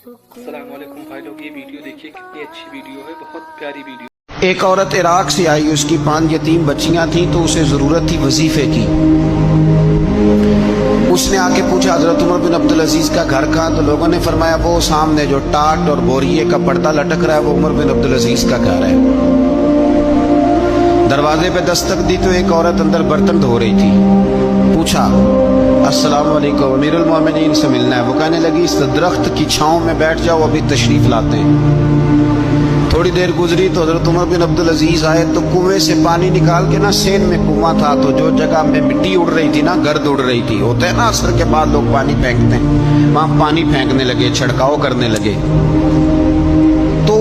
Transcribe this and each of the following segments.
अस्सलाम वालेकुम भाई लोग, ये वीडियो देखिए कितनी अच्छी वीडियो है, बहुत प्यारी वीडियो। एक औरत इराक से आई, उसकी 5 यतीम बच्चियां थीं, तो उसे ज़रूरत थी वजीफे की। उसने आके पूछा हज़रत उमर बिन अब्दुल अजीज़ का घर कहाँ? तो लोगों ने फरमाया वो सामने जो टाट और बोरिए का पर्दा लटक रहा है वो उमर बिन अब्दुल अजीज़ का घर है। दरवाजे पे दस्तक दी तो एक औरत अंदर बर्तन धो रही थी। पूछा अस्सलाम वालेकुम, अमीरुल मोमिनीन से मिलना है। वो कहने लगी इस दरख्त की छांव में बैठ जाओ, अभी तशरीफ लाते हैं। थोड़ी देर गुजरी तो हज़रत उमर बिन अब्दुल अजीज़ आए तो कुएं से पानी निकाल के ना, सेन में कुआं था, तो जो जगह में मिट्टी उड़ रही थी ना, गर्द उड़ रही थी, होता है ना असर के बाद लोग पानी फेंकते हैं, वहाँ पानी फेंकने लगे, छिड़काव करने लगे। तो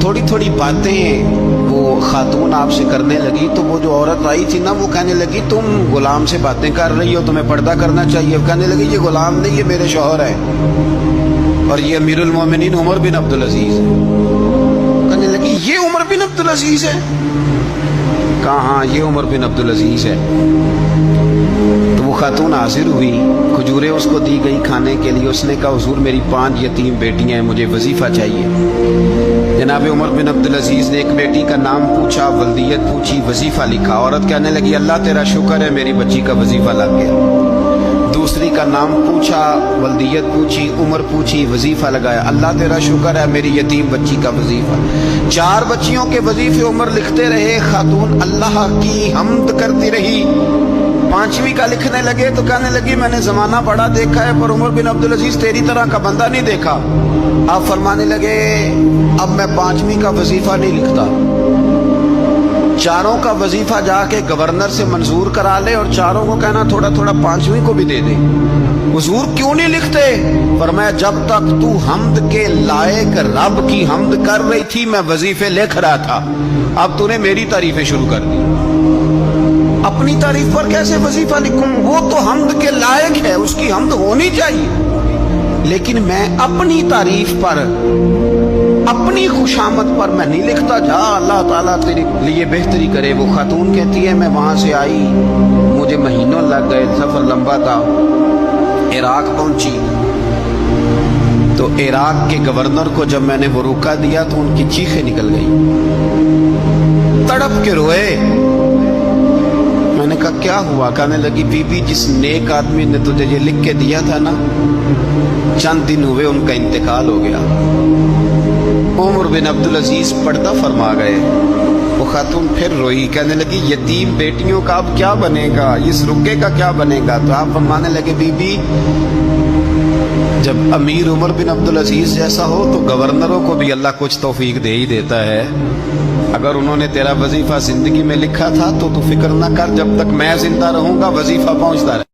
थोड़ी थोड़ी बातें वो खातून आपसे करने लगी। तो वो जो औरत आई थी ना, वो कहने लगी तुम गुलाम से बातें कर रही हो, तुम्हें पर्दा करना चाहिए। कहने लगी ये गुलाम नहीं, ये मेरे शौहर है और ये अमीरुल मोमिनीन उमर बिन अब्दुल अजीज़ है। कहने लगी ये उमर बिन अब्दुल अजीज़ है? कहा हाँ ये उमर बिन अब्दुल अजीज़ है। तो वो खातून हाजिर हुई, खजूरें उसको दी गई खाने के लिए। उसने कहा हुजूर मेरी 5 यतीम बेटियां हैं, मुझे वजीफा चाहिए। जनाब उमर बिन अब्दुल अजीज़ ने एक बेटी का नाम पूछा, वल्दियत पूछी, वजीफा लिखा। औरत कहने लगी अल्लाह तेरा शुक्र है मेरी बच्ची का वजीफा लग गया। दूसरी का नाम पूछा, वल्दियत पूछी, उम्र पूछी, वजीफा लगाया। अल्लाह तेरा शुक्र है मेरी यतीम बच्ची का वजीफा। 4 बच्चियों के वजीफे उमर लिखते रहे। खातून अल्लाह की हम्द करती रही। 5वीं का लिखने लगे तो कहने लगी मैंने जमाना बड़ा देखा है पर उमर बिन अब्दुल अजीज़ तेरी तरह का बंदा नहीं देखा। आप फरमाने लगे अब मैं 5वीं का वजीफा नहीं लिखता, 4 का वजीफा जाके गवर्नर से मंजूर करा ले और 4 को कहना थोड़ा थोड़ा 5वीं को भी दे दे। हुजूर क्यों नहीं लिखते? फरमाया जब तक तू हम्द के लायक रब की हम्द कर रही थी मैं वजीफे लिख रहा था, अब तूने मेरी तारीफें शुरू कर दी। अपनी तारीफ पर कैसे वजीफा लिखूं? वो तो हम्द के लायक है, उसकी हम्द होनी चाहिए, लेकिन मैं अपनी तारीफ पर, अपनी खुशामद पर मैं नहीं लिखता। जा अल्लाह ताला तेरे लिए बेहतरी करे। वो खातून कहती है मैं वहां से आई, मुझे महीनों लग गए, सफर लंबा था। इराक पहुंची तो इराक के गवर्नर को जब मैंने वो रुका दिया तो उनकी चीखें निकल गई, तड़प के रोए। मैंने कहा क्या हुआ? कहने लगी बीबी जिस नेक आदमी ने तुझे ये लिख के दिया था ना, चंद दिन हुए उनका इंतकाल हो गया। उमर बिन अब्दुल अजीज़ पर्दा फरमा गए। वो खातून फिर रोई, कहने लगी यतीम बेटियों का अब क्या बनेगा, इस रुके का क्या बनेगा? तो आप फरमाने लगे बीबी जब अमीर उमर बिन अब्दुल अजीज़ जैसा हो तो गवर्नरों को भी अल्लाह कुछ तौफीक दे ही देता है। अगर उन्होंने तेरा वजीफा जिंदगी में लिखा था तो तू फिक्र ना कर, जब तक मैं जिंदा रहूंगा वजीफा पहुंचता रहे।